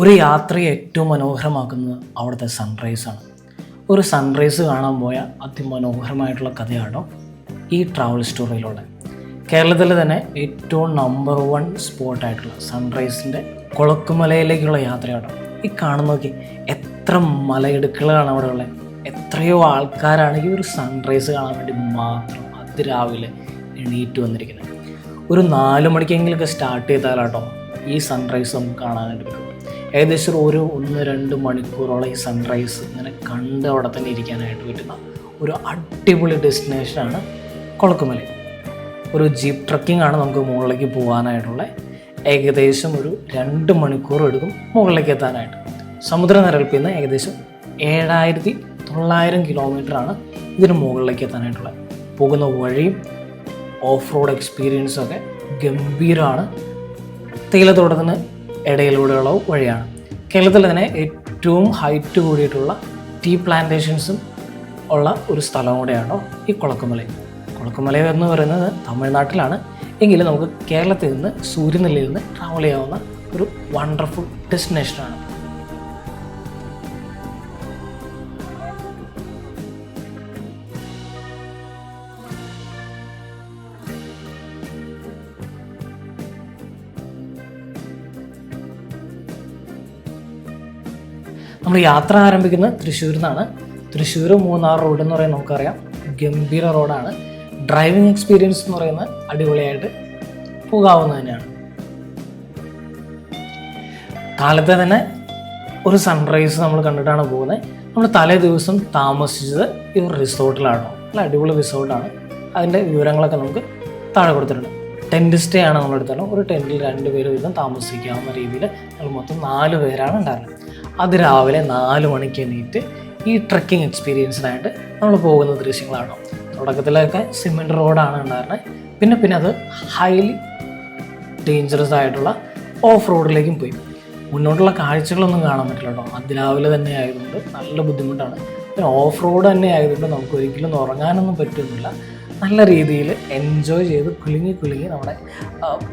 ഒരു യാത്രയെ ഏറ്റവും മനോഹരമാക്കുന്നത് അവിടുത്തെ സൺറൈസാണ്. ഒരു സൺറൈസ് കാണാൻ പോയ അതിമനോഹരമായിട്ടുള്ള കഥയാണോ ഈ ട്രാവൽ സ്റ്റോറിയിലൂടെ. കേരളത്തിലെ തന്നെ ഏറ്റവും നമ്പർ 1 സ്പോട്ടായിട്ടുള്ള സൺറൈസിൻ്റെ കൊളക്കുമലയിലേക്കുള്ള യാത്രയാണോ. ഈ കാണുന്ന നോക്കി എത്ര മലയിടുക്കുകളാണ് അവിടെ ഉള്ളത്. എത്രയോ ആൾക്കാരാണ് ഈ ഒരു സൺറൈസ് കാണാൻ വേണ്ടി മാത്രം അതിരാവിലെ എണീറ്റ് വന്നിരിക്കുന്നത്. ഒരു 4 മണിക്കെങ്കിലൊക്കെ സ്റ്റാർട്ട് ചെയ്താലാട്ടോ ഈ സൺറൈസ് നമുക്ക് കാണാനായിട്ട് പറ്റും. ഏകദേശം ഒരു 1-2 മണിക്കൂറോളം ഈ സൺറൈസ് ഇങ്ങനെ കണ്ട് അവിടെ തന്നെ ഇരിക്കാനായിട്ട് പറ്റുന്ന ഒരു അടിപൊളി ഡെസ്റ്റിനേഷനാണ് കൊളക്കുമല. ഒരു ജീപ്പ് ട്രക്കിംഗ് ആണ് നമുക്ക് മുകളിലേക്ക് പോകാനായിട്ടുള്ള. ഏകദേശം ഒരു 2 മണിക്കൂർ എടുക്കും മുകളിലേക്ക് എത്താനായിട്ട്. സമുദ്രനിരപ്പിൽ നിന്ന് ഏകദേശം 7900 കിലോമീറ്ററാണ് ഇതിന് മുകളിലേക്ക് എത്താനായിട്ടുള്ളത്. പോകുന്ന വഴിയും ഓഫ് റോഡ് എക്സ്പീരിയൻസൊക്കെ ഗംഭീരമാണ്. തേയിലത്തോട്ടത്തിന് ഇടയിലൂടെയുള്ള വഴിയാണ്. കേരളത്തിൽ തന്നെ ഏറ്റവും ഹൈറ്റ് കൂടിയിട്ടുള്ള ടീ പ്ലാന്റേഷൻസും ഉള്ള ഒരു സ്ഥലം കൂടെയാണോ ഈ കൊളക്കുമല. കൊളക്കുമല എന്ന് പറയുന്നത് തമിഴ്നാട്ടിലാണ്. എങ്കിലും നമുക്ക് കേരളത്തിൽ നിന്ന് സൂര്യനെല്ലിയിൽ നിന്ന് ട്രാവൽ ചെയ്യാവുന്ന ഒരു വണ്ടർഫുൾ ഡെസ്റ്റിനേഷനാണ്. നമ്മൾ യാത്ര ആരംഭിക്കുന്നത് തൃശ്ശൂരിൽ നിന്നാണ്. തൃശ്ശൂർ മൂന്നാർ റോഡ് എന്ന് പറയുന്നത് നമുക്കറിയാം, ഗംഭീര റോഡാണ്. ഡ്രൈവിംഗ് എക്സ്പീരിയൻസ് എന്ന് പറയുന്നത് അടിപൊളിയായിട്ട് പോകാവുന്നത് തന്നെയാണ്. കാലത്തെ തന്നെ ഒരു സൺറൈസ് നമ്മൾ കണ്ടിട്ടാണ് പോകുന്നത്. നമ്മൾ തലേ ദിവസം താമസിച്ചത് ഈ ഒരു റിസോർട്ടിലാണോ. നല്ല അടിപൊളി റിസോർട്ടാണ്. അതിൻ്റെ വിവരങ്ങളൊക്കെ നമുക്ക് താഴെ കൊടുത്തിട്ടുണ്ട്. ടെൻറ്റ് സ്റ്റേ ആണ് നമ്മളെടുത്താലും. ഒരു ടെൻറ്റിൽ 2 പേര് വീതം താമസിക്കാവുന്ന രീതിയിൽ നമ്മൾ മൊത്തം 4 പേരാണ് ഉണ്ടായിരുന്നത്. അത് രാവിലെ 4 മണിക്ക് എണീറ്റ് ഈ ട്രക്കിംഗ് എക്സ്പീരിയൻസിനായിട്ട് നമ്മൾ പോകുന്ന ദൃശ്യങ്ങളാണോ. തുടക്കത്തിലൊക്കെ സിമെൻറ്റ് റോഡാണ് ഉണ്ടായിരുന്നത്. പിന്നെ അത് ഹൈലി ഡേഞ്ചറസ് ആയിട്ടുള്ള ഓഫ് റോഡിലേക്കും പോയി. മുന്നോട്ടുള്ള കാഴ്ചകളൊന്നും കാണാൻ പറ്റില്ല കേട്ടോ. അതിരാവിലെ തന്നെ ആയതുകൊണ്ട് നല്ല ബുദ്ധിമുട്ടാണ്. പിന്നെ ഓഫ് റോഡ് തന്നെ ആയതുകൊണ്ട് നമുക്ക് ഒരിക്കലും ഉറങ്ങാനൊന്നും പറ്റുന്നില്ല. നല്ല രീതിയിൽ എൻജോയ് ചെയ്ത് കുലുങ്ങി നമ്മുടെ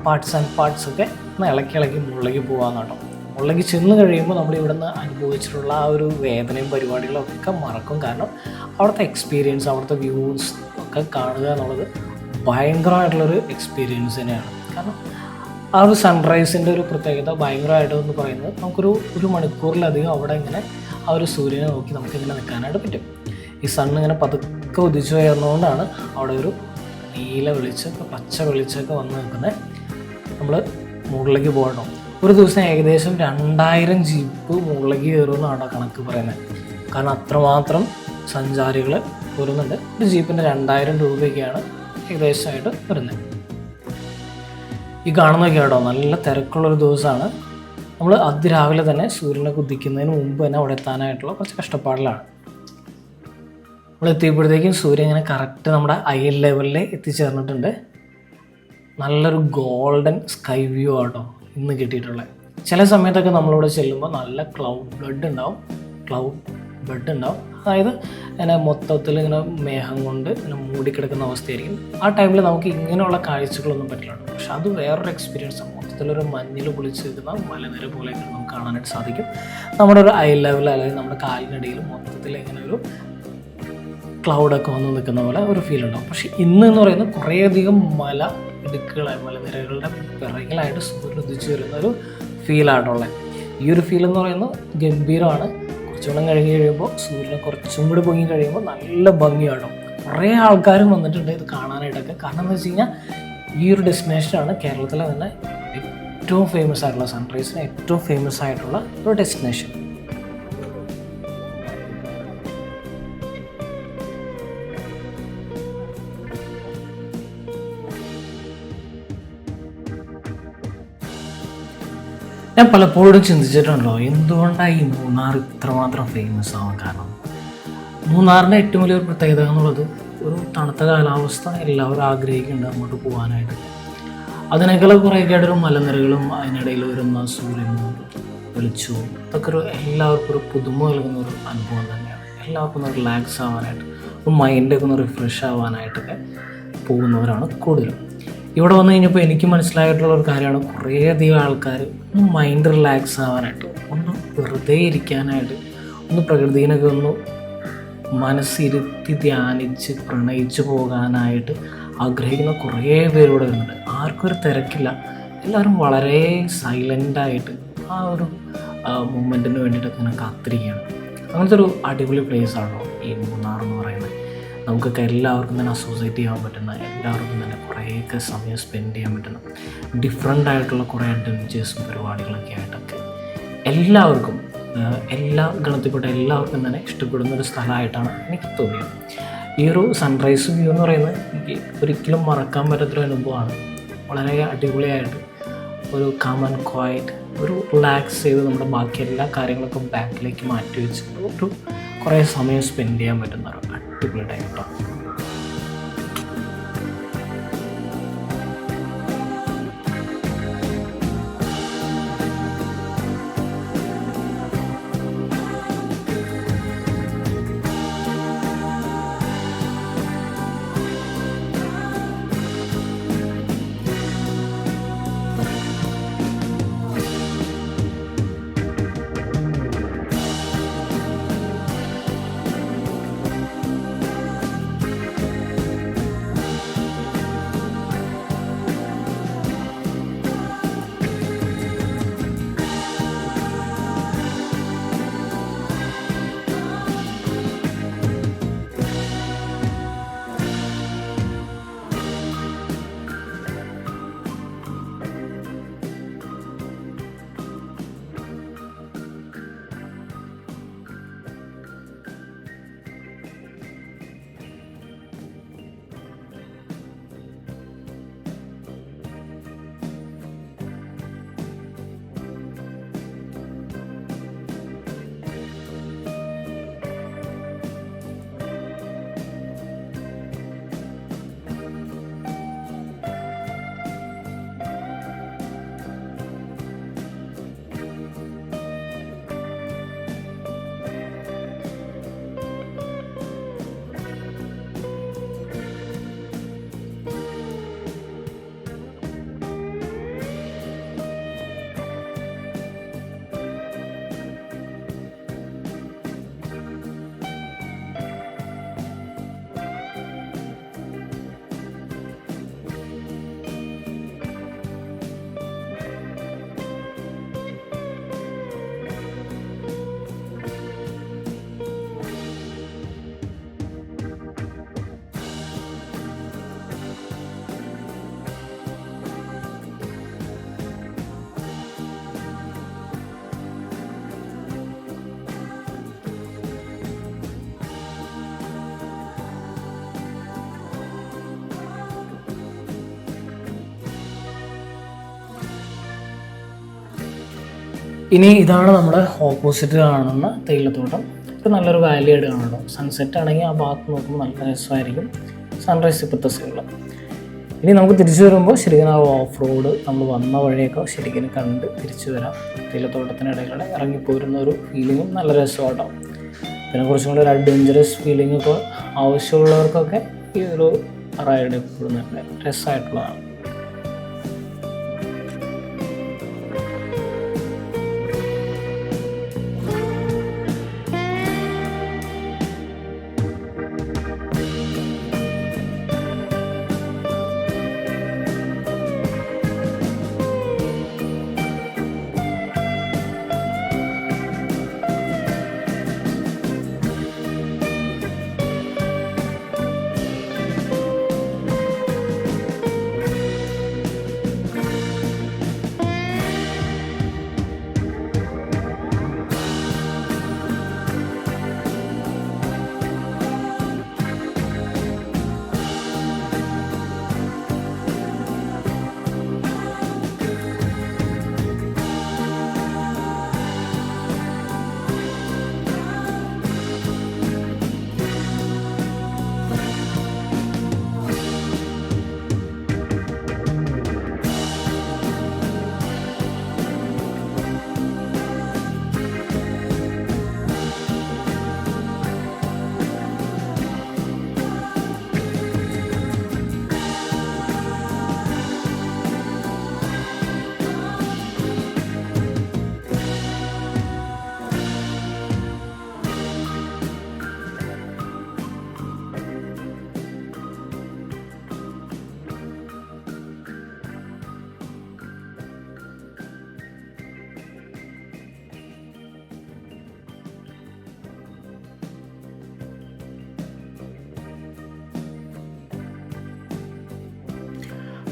പാർട്സൊക്കെ ഇളക്കി മുകളിലേക്ക് പോകാമെന്നാട്ടോ. മുകളിലേക്ക് ചെന്ന് കഴിയുമ്പോൾ നമ്മൾ ഇവിടെ നിന്ന് അനുഭവിച്ചിട്ടുള്ള ആ ഒരു വേദനയും പരിപാടികളും ഒക്കെ മറക്കും. കാരണം അവിടുത്തെ എക്സ്പീരിയൻസ്, അവിടുത്തെ വ്യൂസ് ഒക്കെ കാണുക എന്നുള്ളത് ഭയങ്കരമായിട്ടുള്ളൊരു എക്സ്പീരിയൻസ് തന്നെയാണ്. കാരണം ആ ഒരു സൺറൈസിൻ്റെ ഒരു പ്രത്യേകത ഭയങ്കരമായിട്ടെന്ന് പറയുന്നത് നമുക്കൊരു മണിക്കൂറിലധികം അവിടെ ഇങ്ങനെ ആ ഒരു സൂര്യനെ നോക്കി നമുക്കിങ്ങനെ നിൽക്കാനായിട്ട് പറ്റും. ഈ സണ്ണ് ഇങ്ങനെ പതുക്കെ ഉദിച്ചു വരുന്നതുകൊണ്ടാണ് അവിടെ ഒരു നീല വെളിച്ചമൊക്കെ പച്ച വെളിച്ചമൊക്കെ വന്ന് നിൽക്കുന്നത്. നമ്മൾ മുകളിലേക്ക് പോകണം. ഒരു ദിവസം ഏകദേശം 2000 ജീപ്പ് മുകളിലേക്ക് കയറുമെന്നാണ് കണക്ക് പറയുന്നത്. കാരണം അത്രമാത്രം സഞ്ചാരികൾ വരുന്നുണ്ട്. ഒരു ജീപ്പിൻ്റെ 2000 രൂപയൊക്കെയാണ് ഏകദേശമായിട്ട് വരുന്നത്. ഈ കാണുന്നതൊക്കെ കേട്ടോ നല്ല തിരക്കുള്ളൊരു ദിവസമാണ്. നമ്മൾ അതിരാവിലെ തന്നെ സൂര്യനെ ഉദിക്കുന്നതിന് മുമ്പ് തന്നെ അവിടെ എത്താനായിട്ടുള്ള കുറച്ച് കഷ്ടപ്പാടിലാണ്. നമ്മൾ എത്തിയപ്പോഴത്തേക്കും സൂര്യൻ ഇങ്ങനെ കറക്റ്റ് നമ്മുടെ ഐ ലെവലിൽ എത്തിച്ചേർന്നിട്ടുണ്ട്. നല്ലൊരു ഗോൾഡൻ സ്കൈ വ്യൂ ആട്ടോ ഇന്ന് കിട്ടിയിട്ടുള്ളത്. ചില സമയത്തൊക്കെ നമ്മളിവിടെ ചെല്ലുമ്പോൾ നല്ല ക്ലൗഡ് ബെഡ് ഉണ്ടാവും. അതായത് ഇങ്ങനെ മൊത്തത്തിൽ ഇങ്ങനെ മേഘം കൊണ്ട് ഇങ്ങനെ മൂടിക്കിടക്കുന്ന അവസ്ഥയായിരിക്കും. ആ ടൈമിൽ നമുക്ക് ഇങ്ങനെയുള്ള കാഴ്ചകളൊന്നും പറ്റില്ല. പക്ഷെ അത് വേറൊരു എക്സ്പീരിയൻസാണ്. മൊത്തത്തിലൊരു മഞ്ഞിൽ പൊളിച്ച് നിൽക്കുന്ന മലനിര പോലെയൊക്കെ നമുക്ക് കാണാനായിട്ട് സാധിക്കും. നമ്മുടെ ഒരു ഐ ലെവൽ അല്ലെങ്കിൽ നമ്മുടെ കാലിനിടയിൽ മൊത്തത്തിൽ ഇങ്ങനെ ഒരു ക്ലൗഡൊക്കെ വന്ന് നിൽക്കുന്ന പോലെ ഒരു ഫീൽ ഉണ്ടാവും. പക്ഷെ ഇന്ന് എന്ന് പറയുന്നത് കുറേയധികം മലനിരകളുടെ പിറകിലായിട്ട് സൂര്യൻ ഉദിച്ചു വരുന്ന ഒരു ഫീലാണുള്ളത്. ഈ ഒരു ഫീൽ എന്ന് പറയുന്നത് ഗംഭീരമാണ്. കുറച്ചുകൂടെ കഴിഞ്ഞ് കഴിയുമ്പോൾ സൂര്യനെ കുറച്ചും കൂടി പൊങ്ങി കഴിയുമ്പോൾ നല്ല ഭംഗിയാണ്. കുറേ ആൾക്കാരും വന്നിട്ടുണ്ട് ഇത് കാണാനായിട്ടൊക്കെ. കാരണം എന്താ വെച്ച് കഴിഞ്ഞാൽ ഈ ഒരു ഡെസ്റ്റിനേഷനാണ് കേരളത്തിലെ തന്നെ ഏറ്റവും ഫേമസ് ആയിട്ടുള്ള സൺറൈസിന് ഏറ്റവും ഫേമസ് ആയിട്ടുള്ള ഒരു ഡെസ്റ്റിനേഷൻ. ഞാൻ പലപ്പോഴും ചിന്തിച്ചിട്ടുണ്ടല്ലോ എന്തുകൊണ്ടാണ് ഈ മൂന്നാർ ഇത്രമാത്രം ഫേമസ് ആവാൻ കാരണം. മൂന്നാറിൻ്റെ ഏറ്റവും വലിയൊരു പ്രത്യേകത എന്നുള്ളത് ഒരു തണുത്ത കാലാവസ്ഥ എല്ലാവരും ആഗ്രഹിക്കുന്നുണ്ട് അങ്ങോട്ട് പോകാനായിട്ട്. അതിനേക്കാൾ കുറേയൊക്കെ ആയിട്ടൊരു മലനിരകളും അതിനിടയിൽ വരുന്ന സൂര്യനും വെളിച്ചവും ഇതൊക്കെ എല്ലാവർക്കും ഒരു പുതുമ നൽകുന്ന ഒരു അനുഭവം തന്നെയാണ്. എല്ലാവർക്കും ഒന്ന് റിലാക്സ് ആവാനായിട്ട്, ഒരു മൈൻഡൊക്കെ ഒന്ന് റിഫ്രഷ് ആവാനായിട്ടൊക്കെ പോകുന്നവരാണ് കൂടുതലും. ഇവിടെ വന്നു കഴിഞ്ഞപ്പോൾ എനിക്ക് മനസ്സിലായിട്ടുള്ള ഒരു കാര്യമാണ്, കുറേയധികം ആൾക്കാർ ഒന്ന് മൈൻഡ് റിലാക്സ് ആവാനായിട്ട്, ഒന്ന് വെറുതെ ഇരിക്കാനായിട്ട്, ഒന്ന് പ്രകൃതിനൊക്കെ ഒന്ന് മനസ്സിരുത്തി ധ്യാനിച്ച് പ്രണയിച്ച് പോകാനായിട്ട് ആഗ്രഹിക്കുന്ന കുറേ പേരിവിടെ ഉണ്ട്. ആർക്കും ഒരു തിരക്കില്ല, എല്ലാവരും വളരെ സൈലൻ്റായിട്ട് ആ ഒരു മൊമെൻറ്റിന് വേണ്ടിയിട്ടൊക്കെ ഇങ്ങനെ കാത്തിരിക്കുകയാണ്. അങ്ങനത്തെ ഒരു അടിപൊളി പ്ലേസാണോ ഈ മൂന്നാർ എന്ന് പറയുന്നത്. നമുക്കൊക്കെ എല്ലാവർക്കും തന്നെ അസോസിയേറ്റ് ചെയ്യാൻ പറ്റുന്ന, എല്ലാവർക്കും തന്നെ കുറേയൊക്കെ സമയം സ്പെൻഡ് ചെയ്യാൻ പറ്റുന്ന, ഡിഫറെൻ്റ് ആയിട്ടുള്ള കുറേ അഡ്വഞ്ചേഴ്സും പരിപാടികളൊക്കെ ആയിട്ടൊക്കെ എല്ലാവർക്കും, എല്ലാ ഗണത്തിൽപ്പെട്ട എല്ലാവർക്കും തന്നെ ഇഷ്ടപ്പെടുന്ന ഒരു സ്ഥലമായിട്ടാണ് എനിക്ക് തോന്നിയത്. ഈ ഒരു സൺറൈസ് വ്യൂ എന്ന് പറയുന്നത് എനിക്ക് ഒരിക്കലും മറക്കാൻ പറ്റാത്തൊരു അനുഭവമാണ്. വളരെ അടിപൊളിയായിട്ട് ഒരു കാം ആൻഡ് ക്വയറ്റ്, ഒരു റിലാക്സ് ചെയ്ത് നമ്മുടെ ബാക്കി എല്ലാ കാര്യങ്ങളൊക്കെ ബാക്കിലേക്ക് മാറ്റി വെച്ച് ഒരു കുറേ സമയം സ്പെൻഡ് ചെയ്യാൻ പറ്റുന്ന ഒരു അടിപൊളി ടൈം കേട്ടോ. ഇനി ഇതാണ് നമ്മുടെ ഓപ്പോസിറ്റ് കാണുന്ന തേയിലത്തോട്ടം. ഇപ്പോൾ നല്ലൊരു വാലി ആയിട്ട് കാണുന്നുണ്ടോ. സൺസെറ്റ് ആണെങ്കിൽ ആ ഭാഗത്ത് നോക്കുമ്പോൾ നല്ല രസമായിരിക്കും. സൺറൈസ് ഇപ്പോഴത്തെ സൈഡിൽ. ഇനി നമുക്ക് തിരിച്ചു വരുമ്പോൾ ശരിക്കും ആ ഓഫ് റോഡ് നമ്മൾ വന്ന വഴിയൊക്കെ ശരിക്കും കണ്ട് തിരിച്ചു വരാം. തേയിലത്തോട്ടത്തിനിടയിലൂടെ ഇറങ്ങിപ്പോരുന്ന ഒരു ഫീലിങ്ങും നല്ല രസമായിട്ടാവും. പിന്നെ കുറച്ചും കൂടി ഒരു അഡ്വഞ്ചറസ് ഫീലിംഗ് ഒക്കെ ആവശ്യമുള്ളവർക്കൊക്കെ ഈ ഒരു റൈഡ് എപ്പോഴും നല്ല രസമായിട്ടുള്ളതാണ്.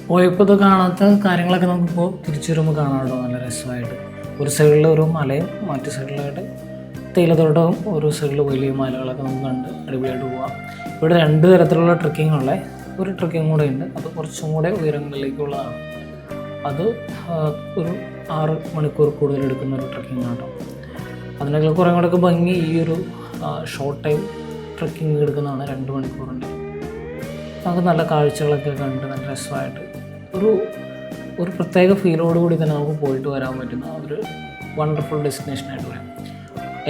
പോയപ്പോൾ ഇത് കാണാത്ത കാര്യങ്ങളൊക്കെ നമുക്കിപ്പോൾ തിരിച്ചു വരുമ്പോൾ കാണാമല്ലോ, നല്ല രസമായിട്ട്. ഒരു സൈഡിൽ ഒരു മലയും മറ്റു സൈഡിലായിട്ട് തേയിലത്തോട്ടവും, ഒരു സൈഡിൽ വലിയ മലകളൊക്കെ നമുക്ക് കണ്ട് അടിപൊളിയായിട്ട് പോകാം. ഇവിടെ 2 തരത്തിലുള്ള ട്രക്കിംഗ് ഉള്ള ഒരു ട്രക്കിംഗ് കൂടെ ഉണ്ട്. അത് കുറച്ചും കൂടെ ഉയരങ്ങളിലേക്കുള്ളതാണ്. അത് ഒരു 6 മണിക്കൂർ കൂടുതൽ എടുക്കുന്ന ഒരു ട്രക്കിംഗ് ആണ്. അതിനേക്കാൾ കുറേ കൂടെയൊക്കെ ഭംഗി ഈ ഒരു ഷോർട്ട് ടൈം ട്രക്കിംഗ് എടുക്കുന്നതാണ്. 2 മണിക്കൂറുണ്ട്. നമുക്ക് നല്ല കാഴ്ചകളൊക്കെ കണ്ട് നല്ല രസമായിട്ട് ഒരു പ്രത്യേക ഫീലോട് കൂടി തന്നെ നമുക്ക് പോയിട്ട് വരാൻ പറ്റുന്ന ഒരു വണ്ടർഫുൾ ഡെസ്റ്റിനേഷനായിട്ട് പറയാം.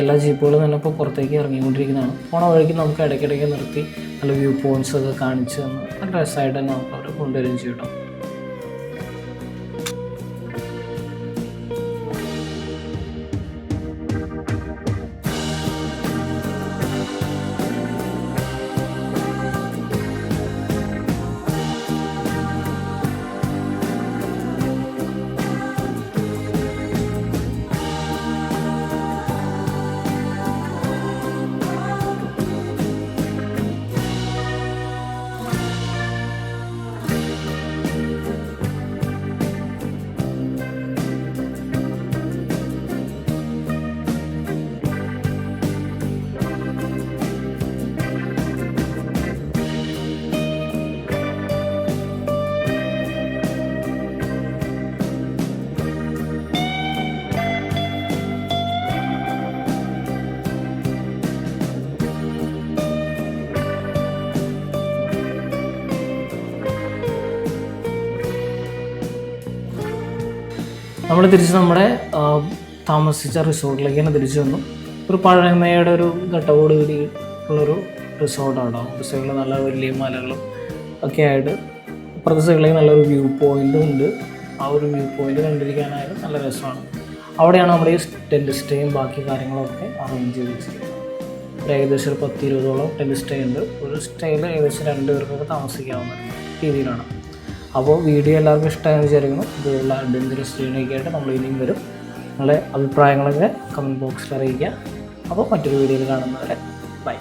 എല്ലാ ജീപ്പുകളും തന്നെ ഇപ്പോൾ പുറത്തേക്ക് ഇറങ്ങിക്കൊണ്ടിരിക്കുന്നതാണ്. പോണ വഴിക്ക് നമുക്ക് ഇടയ്ക്കിടയ്ക്ക് നിർത്തി നല്ല വ്യൂ പോയിൻറ്റ്സ് ഒക്കെ കാണിച്ച് തന്ന് നല്ല രസമായിട്ട് തന്നെ നമുക്ക് അവർ കൊണ്ടുവരികയും ചെയ്യണം. നമ്മൾ തിരിച്ച് നമ്മുടെ താമസിച്ച റിസോർട്ടിലേക്ക് തന്നെ തിരിച്ചു വന്നു. ഒരു പഴമയുടെ ഒരു ഘട്ടത്തോട് കൂടി ഉള്ളൊരു റിസോർട്ടാണ്. ഒരു സൈഡിൽ നല്ല വലിയ മലകളും ഒക്കെ ആയിട്ട്, അപ്പുറത്തെ സൈഡിലേക്ക് നല്ലൊരു വ്യൂ പോയിൻറ്റും ഉണ്ട്. ആ ഒരു വ്യൂ പോയിൻറ്റ് കണ്ടിരിക്കാനായാലും നല്ല രസമാണ്. അവിടെയാണ് നമ്മുടെ ഈ ടെൻറ്റ് സ്റ്റേയും ബാക്കി കാര്യങ്ങളൊക്കെ അറേഞ്ച് ചെയ്ത് വെച്ചിരിക്കുന്നത്. ഏകദേശം ഒരു 10-20ഓളം ടെൻറ്റ് സ്റ്റേ ഉണ്ട്. ഒരു സ്റ്റേയിൽ ഏകദേശം 2 പേർക്കൊക്കെ താമസിക്കാവുന്ന രീതിയിലാണ്. അപ്പോൾ വീഡിയോ എല്ലാവർക്കും ഇഷ്ടമായെന്ന് വിചാരിക്കുന്നു. ഇതുള്ള അഡ്വഞ്ചറസ് ജേർണിയൊക്കെ ആയിട്ട് നമ്മൾ ഇനിയും വരും. നിങ്ങളുടെ അഭിപ്രായങ്ങളൊക്കെ കമൻറ്റ് ബോക്സിൽ അറിയിക്കുക. അപ്പോൾ മറ്റൊരു വീഡിയോയിൽ കാണുന്നവരെ ബൈ.